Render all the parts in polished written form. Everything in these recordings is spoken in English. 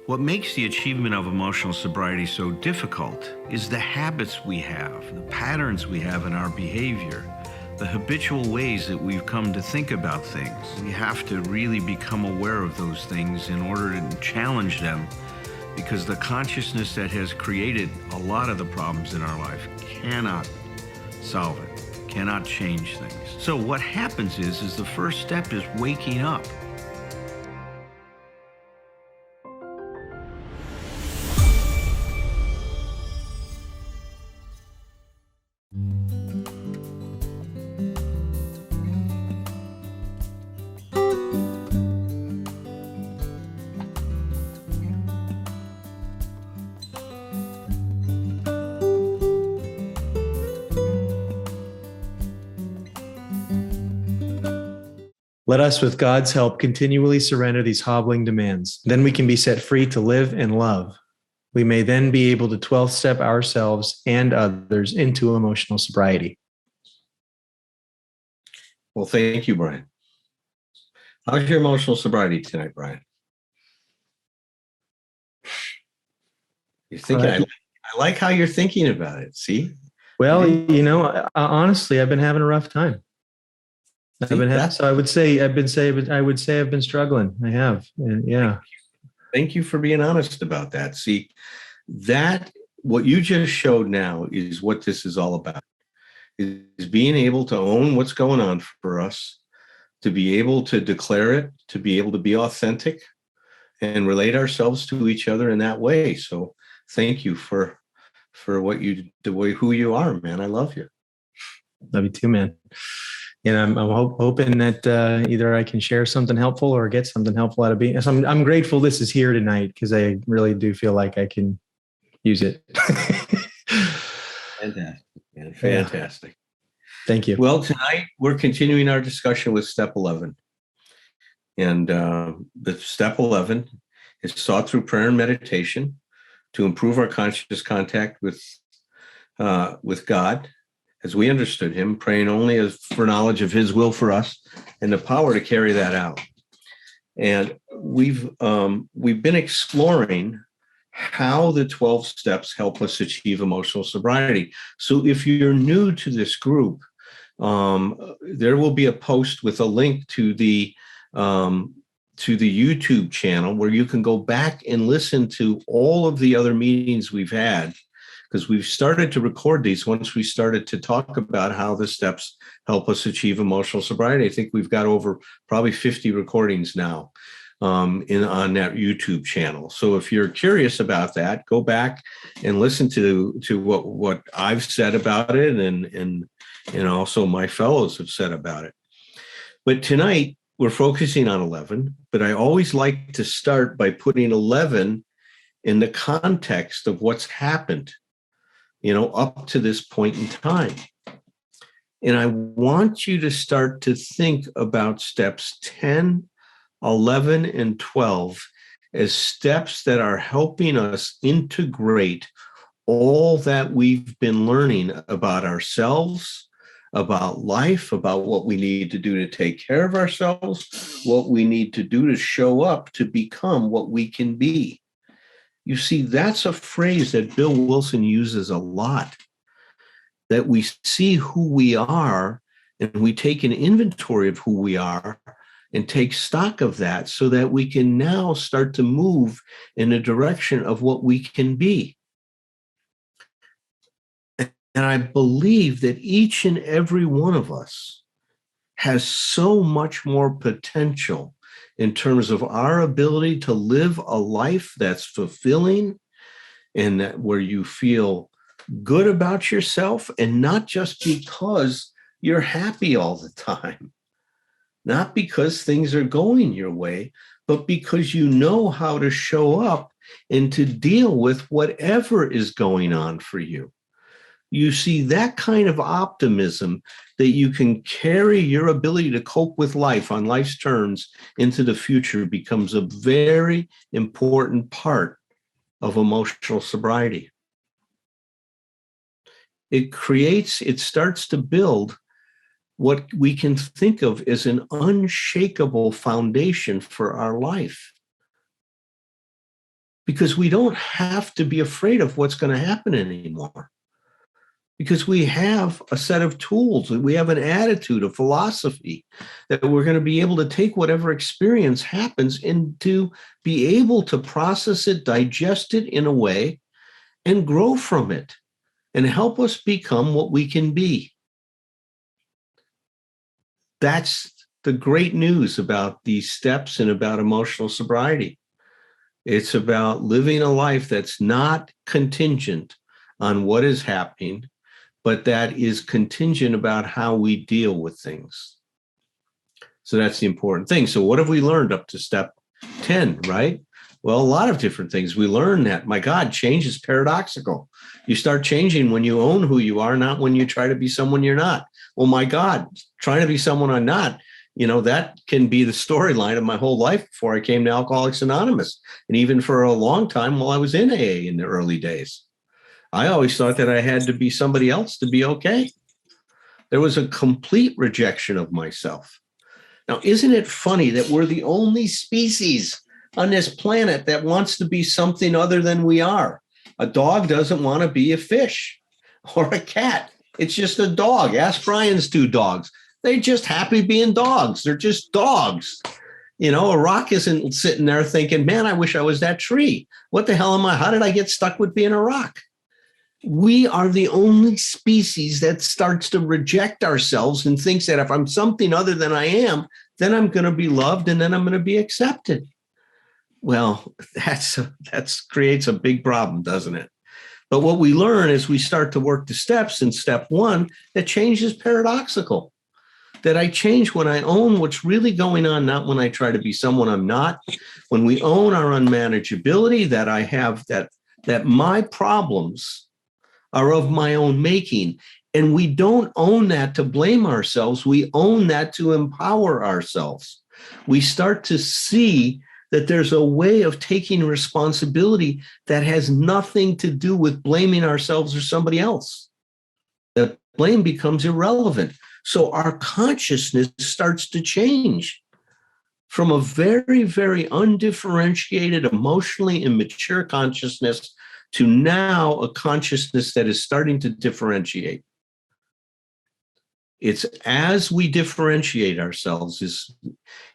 What makes the achievement of emotional sobriety so difficult is the habits we have, the patterns we have in our behavior, the habitual ways that we've come to think about things. We have to really become aware of those things in order to challenge them, because the consciousness that has created a lot of the problems in our life cannot solve it, cannot change things. So what happens is the first step is waking up. Let us, with God's help, continually surrender these hobbling demands. Then we can be set free to live and love. We may then be able to 12th step ourselves and others into emotional sobriety. Well, thank you, Brian. How's your emotional sobriety tonight, Brian? You're thinking, I like how you're thinking about it. See? Well, honestly, I've been having a rough time. I would say I've been struggling. I have. Yeah. Thank you for being honest about that. See, that what you just showed now is what this is all about. Is being able to own what's going on for us, to be able to declare it, to be able to be authentic and relate ourselves to each other in that way. So thank you for what you the way who you are, man. I love you. Love you too, man. And I'm hoping that either I can share something helpful or get something helpful out of being. So I'm grateful this is here tonight, because I really do feel like I can use it. Fantastic, man. Fantastic. Thank you. Well, tonight we're continuing our discussion with step 11. And the step 11 is sought through prayer and meditation to improve our conscious contact with God, as we understood him, praying only as for knowledge of his will for us and the power to carry that out. And we've been exploring how the 12 steps help us achieve emotional sobriety. So if you're new to this group, there will be a post with a link to the YouTube channel where you can go back and listen to all of the other meetings we've had, because we've started to record these once we started to talk about how the steps help us achieve emotional sobriety. I think we've got over probably 50 recordings now on that YouTube channel. So if you're curious about that, go back and listen to what I've said about it and also my fellows have said about it. But tonight we're focusing on 11, but I always like to start by putting 11 in the context of what's happened, up to this point in time. And I want you to start to think about steps 10, 11, and 12 as steps that are helping us integrate all that we've been learning about ourselves, about life, about what we need to do to take care of ourselves, what we need to do to show up to become what we can be. You see, that's a phrase that Bill Wilson uses a lot, that we see who we are and we take an inventory of who we are and take stock of that so that we can now start to move in the direction of what we can be. And I believe that each and every one of us has so much more potential in terms of our ability to live a life that's fulfilling and that where you feel good about yourself, and not just because you're happy all the time, not because things are going your way, but because you know how to show up and to deal with whatever is going on for you. You see, that kind of optimism that you can carry your ability to cope with life on life's terms into the future becomes a very important part of emotional sobriety. It starts to build what we can think of as an unshakable foundation for our life. because we don't have to be afraid of what's going to happen anymore. Because we have a set of tools, we have an attitude, a philosophy that we're going to be able to take whatever experience happens and to be able to process it, digest it in a way, and grow from it and help us become what we can be. That's the great news about these steps and about emotional sobriety. It's about living a life that's not contingent on what is happening, but that is contingent about how we deal with things. So that's the important thing. So what have we learned up to step 10, right? Well, a lot of different things. We learn that, my God, change is paradoxical. You start changing when you own who you are, not when you try to be someone you're not. Well, my God, trying to be someone I'm not, that can be the storyline of my whole life before I came to Alcoholics Anonymous. And even for a long time while I was in AA in the early days. I always thought that I had to be somebody else to be okay. There was a complete rejection of myself. Now, isn't it funny that we're the only species on this planet that wants to be something other than we are? A dog doesn't want to be a fish or a cat. It's just a dog. Ask Brian's 2 dogs. They're just happy being dogs. They're just dogs. A rock isn't sitting there thinking, man, I wish I was that tree. What the hell am I? How did I get stuck with being a rock? We are the only species that starts to reject ourselves and thinks that if I'm something other than I am, then I'm going to be loved and then I'm going to be accepted. Well, that creates a big problem, doesn't it? But what we learn as we start to work the steps in step 1, that change is paradoxical. That I change when I own what's really going on, not when I try to be someone I'm not. When we own our unmanageability, that I have that my problems are of my own making. And we don't own that to blame ourselves. We own that to empower ourselves. We start to see that there's a way of taking responsibility that has nothing to do with blaming ourselves or somebody else. That blame becomes irrelevant. So our consciousness starts to change from a very, very undifferentiated, emotionally immature consciousness to now a consciousness that is starting to differentiate. It's as we differentiate ourselves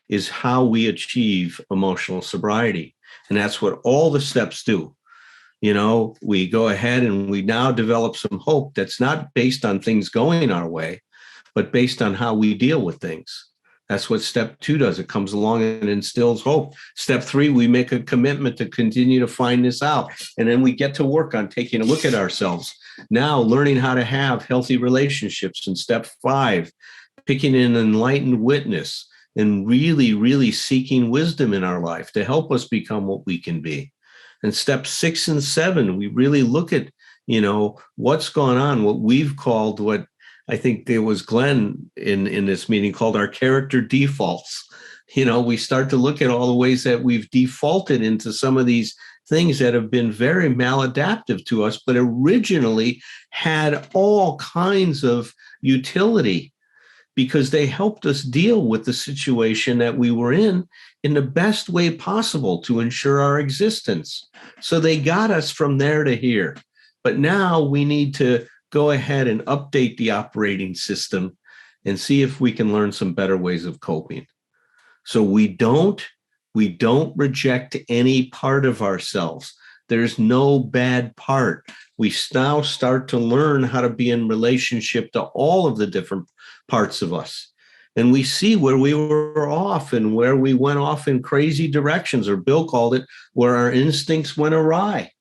is how we achieve emotional sobriety. And that's what all the steps do. We go ahead and we now develop some hope that's not based on things going our way, but based on how we deal with things. That's what step 2 does. It comes along and instills hope. Step 3, we make a commitment to continue to find this out. And then we get to work on taking a look at ourselves. Now, learning how to have healthy relationships. In step 5, picking an enlightened witness and really, really seeking wisdom in our life to help us become what we can be. And step 6 and 7, we really look at, what's going on, what we've called, what I think there was Glenn in this meeting called our character defaults. We start to look at all the ways that we've defaulted into some of these things that have been very maladaptive to us, but originally had all kinds of utility because they helped us deal with the situation that we were in the best way possible to ensure our existence. So they got us from there to here. But now we need to go ahead and update the operating system and see if we can learn some better ways of coping. So we don't reject any part of ourselves. There's no bad part. We now start to learn how to be in relationship to all of the different parts of us. And we see where we were off and where we went off in crazy directions, or Bill called it, where our instincts went awry.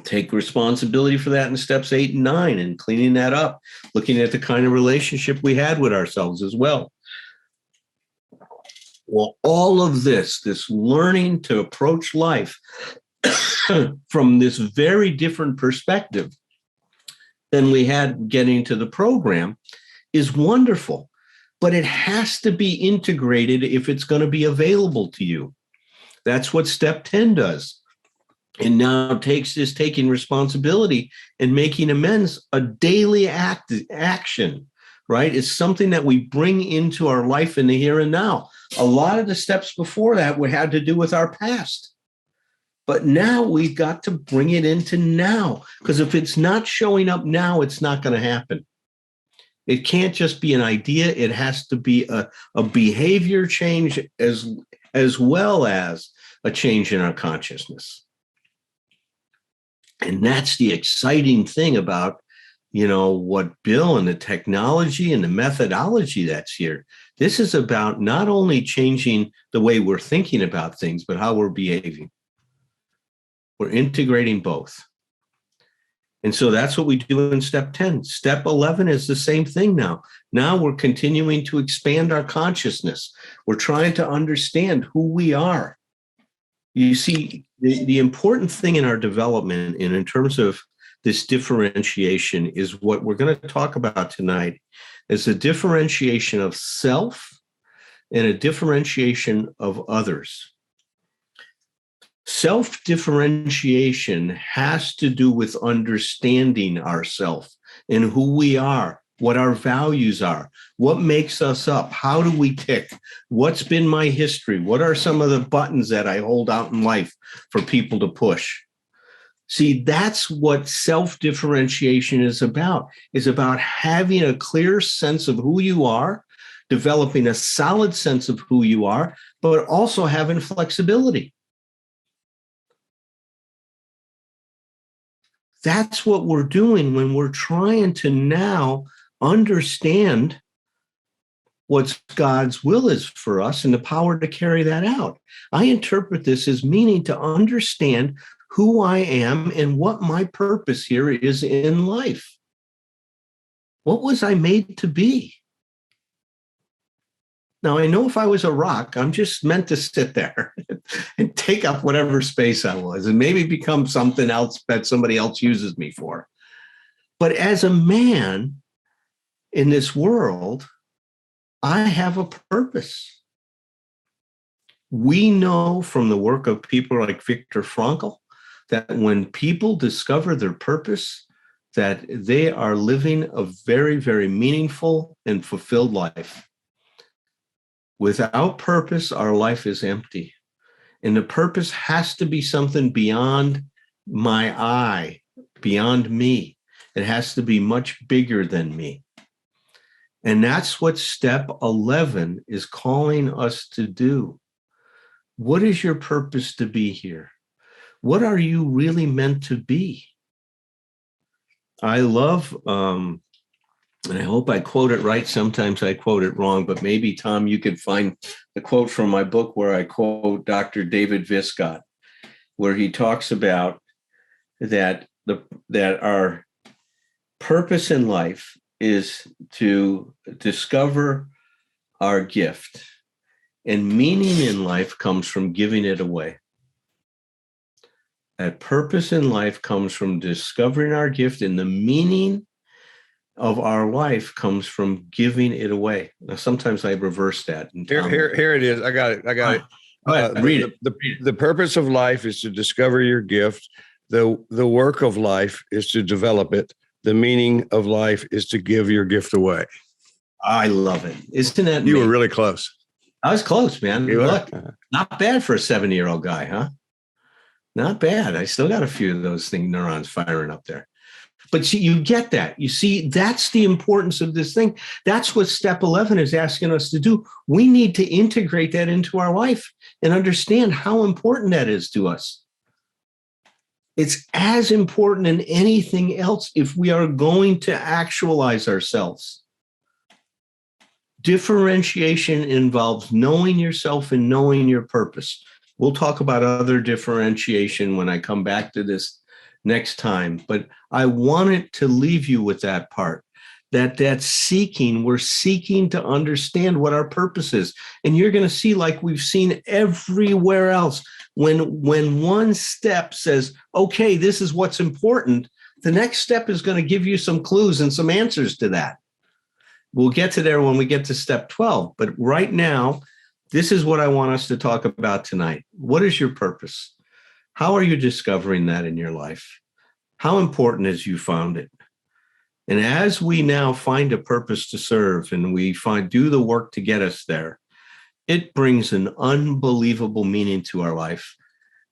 Take responsibility for that in steps 8 and 9 and cleaning that up, looking at the kind of relationship we had with ourselves as well. Well, all of this learning to approach life from this very different perspective than we had getting to the program is wonderful, but it has to be integrated if it's going to be available to you. That's what step 10 does. And now taking responsibility and making amends a daily action, right? It's something that we bring into our life in the here and now. A lot of the steps before that had to do with our past. But now we've got to bring it into now, because if it's not showing up now, it's not going to happen. It can't just be an idea. It has to be a behavior change as well as a change in our consciousness. And that's the exciting thing about, what Bill and the technology and the methodology that's here. This is about not only changing the way we're thinking about things, but how we're behaving. We're integrating both. And so that's what we do in step 10. Step 11 is the same thing now. Now we're continuing to expand our consciousness. We're trying to understand who we are. You see, the important thing in our development and in terms of this differentiation is what we're going to talk about tonight, is a differentiation of self and a differentiation of others. Self-differentiation has to do with understanding ourselves and who we are, what our values are, what makes us up, how do we tick, what's been my history, what are some of the buttons that I hold out in life for people to push. See, that's what self-differentiation is about having a clear sense of who you are, developing a solid sense of who you are, but also having flexibility. That's what we're doing when we're trying to now understand what God's will is for us and the power to carry that out. I interpret this as meaning to understand who I am and what my purpose here is in life. What was I made to be? Now, I know if I was a rock, I'm just meant to sit there and take up whatever space I was and maybe become something else that somebody else uses me for. But as a man in this world, I have a purpose. We know from the work of people like Viktor Frankl that when people discover their purpose, that they are living a very, very meaningful and fulfilled life. Without purpose, our life is empty. And the purpose has to be something beyond my eye, beyond me. It has to be much bigger than me. And that's what step 11 is calling us to do. What is your purpose to be here? What are you really meant to be? I love, and I hope I quote it right. Sometimes I quote it wrong, but maybe, Tom, you could find the quote from my book where I quote Dr. David Viscott, where he talks about that our purpose in life is to discover our gift, and meaning in life comes from giving it away. That purpose in life comes from discovering our gift, and the meaning of our life comes from giving it away. Now, sometimes I reverse that. Here it is. I got it. Go ahead, read it. The purpose of life is to discover your gift. The work of life is to develop it. The meaning of life is to give your gift away. I love it. Isn't that You were really close. I was close, man. Look, not bad for a 70-year-old guy, huh? Not bad. I still got a few of those neurons firing up there. But see, you get that. You see, that's the importance of this thing. That's what step 11 is asking us to do. We need to integrate that into our life and understand how important that is to us. It's as important than anything else if we are going to actualize ourselves. Differentiation involves knowing yourself and knowing your purpose. We'll talk about other differentiation when I come back to this next time, but I wanted to leave you with that part, that seeking, we're seeking to understand what our purpose is. And you're going to see, like we've seen everywhere else, when one step says, okay, this is what's important, the next step is going to give you some clues and some answers to that. We'll get to there when we get to step 12. But right now, this is what I want us to talk about tonight. What is your purpose? How are you discovering that in your life? How important is you found it? And as we now find a purpose to serve and we do the work to get us there, it brings an unbelievable meaning to our life.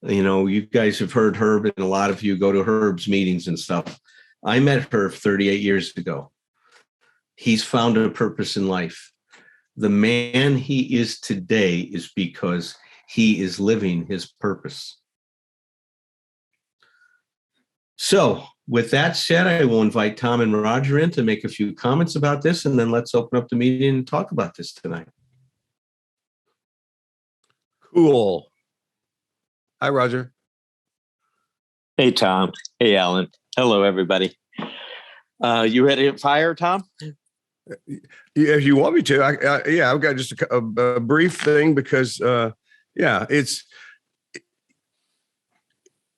You know, you guys have heard Herb, and a lot of you go to Herb's meetings and stuff. I met Herb 38 years ago. He's found a purpose in life. The man he is today is because he is living his purpose. So, with that said, I will invite Tom and Roger in to make a few comments about this, and then let's open up the meeting and talk about this tonight. Cool. Hi, Roger. Hey, Tom. Hey, Alan. Hello, everybody. You ready to fire, Tom? If you want me to, I've got just a brief thing because,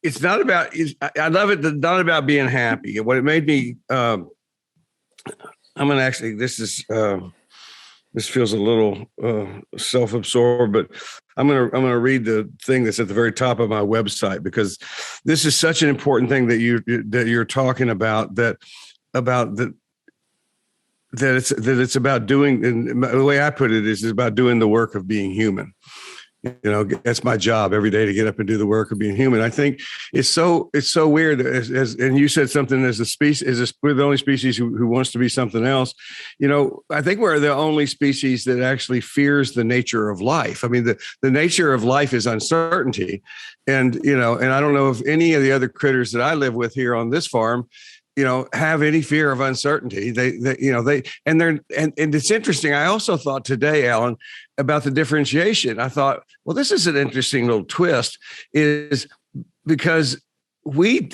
it's not about. I love it. Not about being happy. What it made me. I'm gonna actually. This feels a little self-absorbed, but I'm gonna read the thing that's at the very top of my website, because this is such an important thing that you're talking about, that it's about doing, and the way I put it is about doing the work of being human. You know, that's my job every day, to get up and do the work of being human. I think it's so weird, and you said something, as a species, we're the only species who wants to be something else. You know, I think we're the only species that actually fears the nature of life. I mean, the nature of life is uncertainty. And I don't know if any of the other critters that I live with here on this farm, have any fear of uncertainty. And it's interesting. I also thought today, Alan, about the differentiation. I thought, well, this is an interesting little twist, is because we,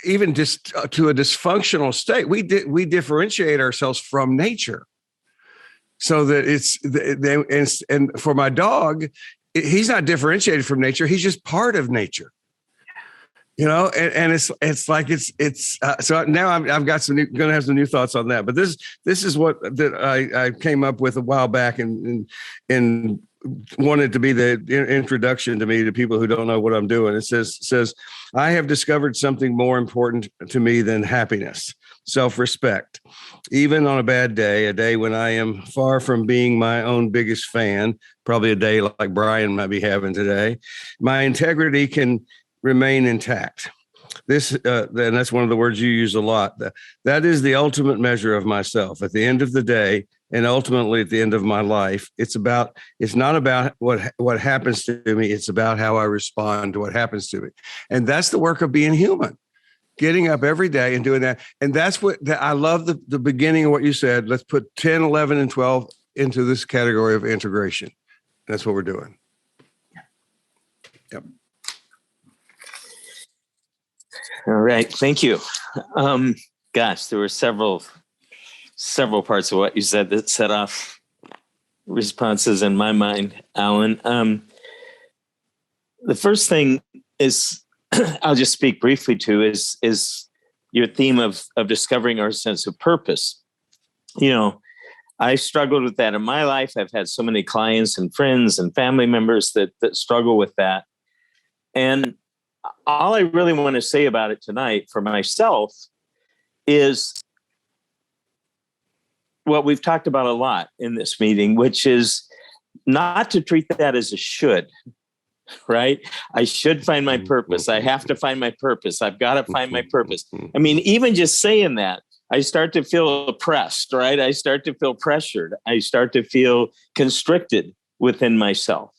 even just to a dysfunctional state, we differentiate ourselves from nature, so that and for my dog, he's not differentiated from nature. He's just part of nature. And it's like so now I've got going to have some new thoughts on that. But this is what that I came up with a while back, and wanted to be the introduction to me to people who don't know what I'm doing. It says I have discovered something more important to me than happiness: self-respect. Even on a bad day, a day when I am far from being my own biggest fan, probably a day like Brian might be having today, my integrity can remain intact. And that's one of the words you use a lot. That is the ultimate measure of myself. At the end of the day, and ultimately at the end of my life, it's not about what happens to me. It's about how I respond to what happens to me. And that's the work of being human, getting up every day and doing that. And that's I love the beginning of what you said. Let's put 10, 11, and 12 into this category of integration. That's what we're doing. Yep. All right. Thank you. Gosh, there were several parts of what you said that set off responses in my mind, Alan. The first thing is, I'll just speak briefly to, is your theme of discovering our sense of purpose. I struggled with that in my life. I've had so many clients and friends and family members that struggle with that. And all I really want to say about it tonight for myself is what we've talked about a lot in this meeting, which is not to treat that as a should, right? I should find my purpose. I have to find my purpose. I've got to find my purpose. I mean, even just saying that, I start to feel oppressed, right? I start to feel pressured. I start to feel constricted within myself.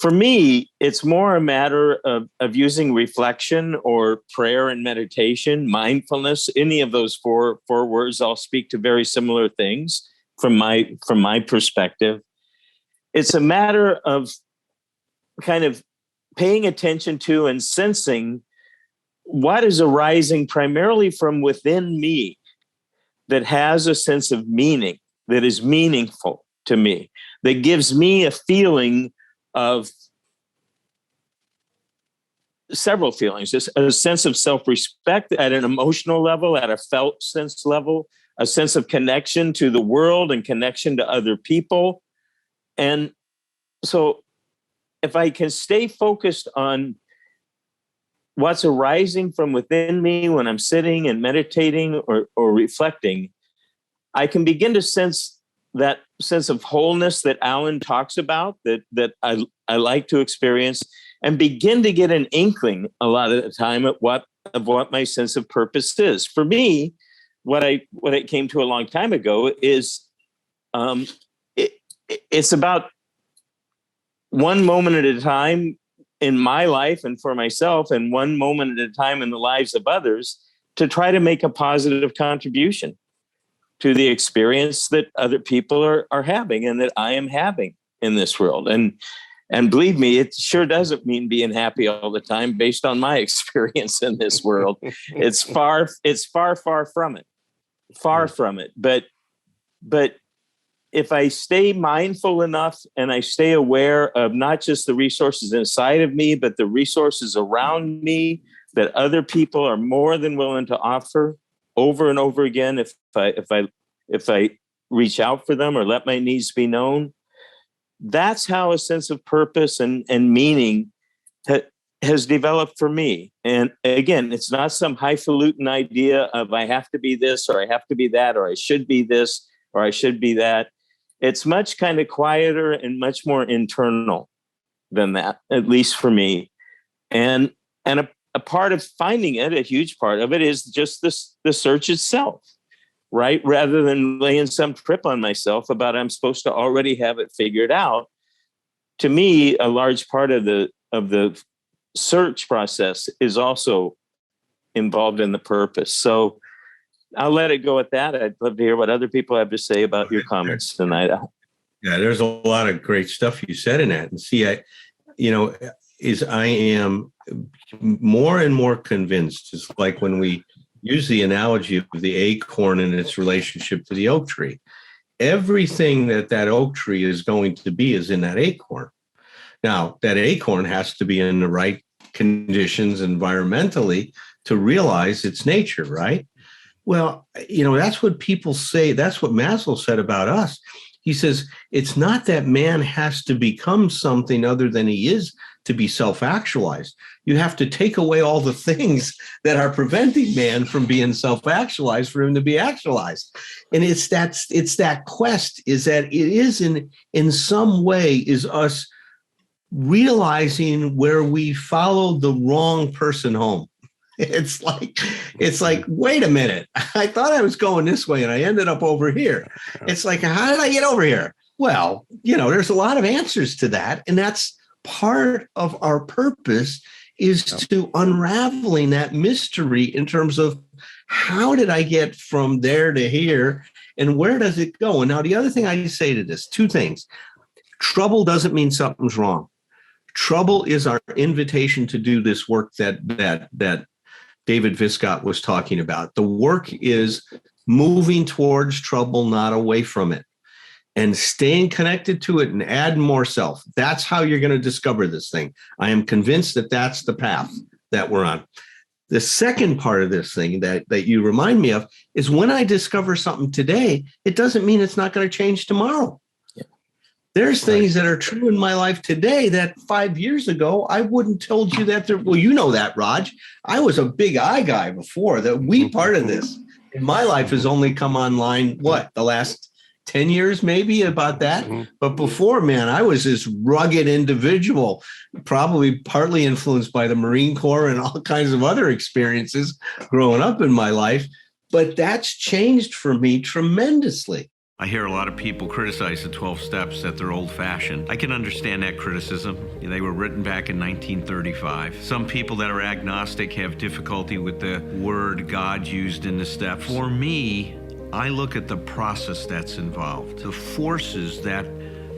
For me, it's more a matter of using reflection or prayer and meditation, mindfulness. Any of those four words all speak to very similar things from my perspective. It's a matter of kind of paying attention to and sensing what is arising primarily from within me that has a sense of meaning, that is meaningful to me, that gives me a feeling of several feelings: a sense of self-respect at an emotional level, at a felt sense level, a sense of connection to the world and connection to other people. And so if I can stay focused on what's arising from within me when I'm sitting and meditating or reflecting, I can begin to sense that sense of wholeness that Alan talks about, that I like to experience. and begin to get an inkling a lot of the time of what my sense of purpose is. For me, what I came to a long time ago is it's about one moment at a time in my life and for myself, and one moment at a time in the lives of others, to try to make a positive contribution to the experience that other people are having and that I am having in this world. And believe me, it sure doesn't mean being happy all the time based on my experience in this world. It's far from it. Far from it. But if I stay mindful enough and I stay aware of not just the resources inside of me, but the resources around me that other people are more than willing to offer over and over again, if I reach out for them or let my needs be known, that's how a sense of purpose and meaning has developed for me. And again, it's not some highfalutin idea of I have to be this or I have to be that or I should be this or I should be that. It's much kind of quieter and much more internal than that, at least for me. And a part of finding it, a huge part of it, is just the search itself, right? Rather than laying some trip on myself about I'm supposed to already have it figured out. To me, a large part of the search process is also involved in the purpose. So I'll let it go at that. I'd love to hear what other people have to say about your comments tonight. Yeah, there's a lot of great stuff you said in that. And see, I am more and more convinced. It's like when we use the analogy of the acorn and its relationship to the oak tree. Everything that oak tree is going to be is in that acorn. Now, that acorn has to be in the right conditions environmentally to realize its nature, right? Well, that's what people say. That's what Maslow said about us. He says, it's not that man has to become something other than he is to be self-actualized. You have to take away all the things that are preventing man from being self-actualized for him to be actualized. And it's that quest, is that it is in some way is us realizing where we followed the wrong person home. It's like, wait a minute. I thought I was going this way and I ended up over here. It's like, how did I get over here? Well, there's a lot of answers to that. And that's part of our purpose, is to unraveling that mystery in terms of how did I get from there to here and where does it go? And now the other thing I say to this, two things. Trouble doesn't mean something's wrong. Trouble is our invitation to do this work that David Viscott was talking about. The work is moving towards trouble, not away from it, and staying connected to it and add more self. That's how you're going to discover this thing. I am convinced that that's the path that we're on. The second part of this thing that you remind me of is when I discover something today, it doesn't mean it's not going to change tomorrow. There's things that are true in my life today that 5 years ago, I wouldn't told you that. Well, you know that, Raj. I was a big I guy before. That we part of this in my life has only come online, the last 10 years, maybe, about that. But before, man, I was this rugged individual, probably partly influenced by the Marine Corps and all kinds of other experiences growing up in my life. But that's changed for me tremendously. I hear a lot of people criticize the 12 steps, that they're old-fashioned. I can understand that criticism. They were written back in 1935. Some people that are agnostic have difficulty with the word God used in the steps. For me, I look at the process that's involved. The forces that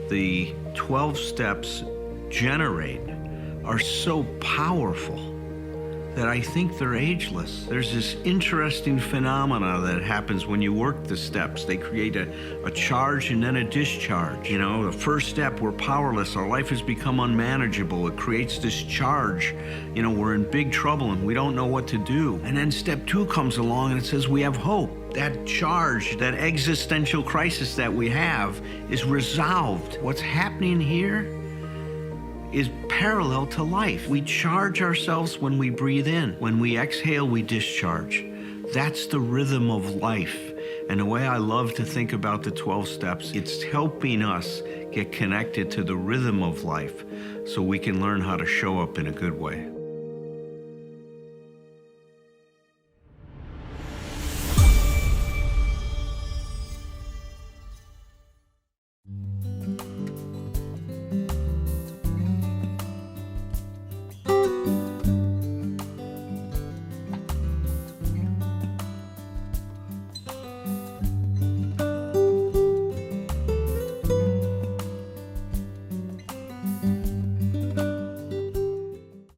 the 12 steps generate are so powerful that I think they're ageless. There's this interesting phenomena that happens when you work the steps. They create a charge and then a discharge. The first step, we're powerless. Our life has become unmanageable. It creates this charge. We're in big trouble and we don't know what to do. And then step 2 comes along and it says we have hope. That charge, that existential crisis that we have is resolved. What's happening here is parallel to life. We charge ourselves when we breathe in. When we exhale, we discharge. That's the rhythm of life. And the way I love to think about the 12 steps, it's helping us get connected to the rhythm of life so we can learn how to show up in a good way.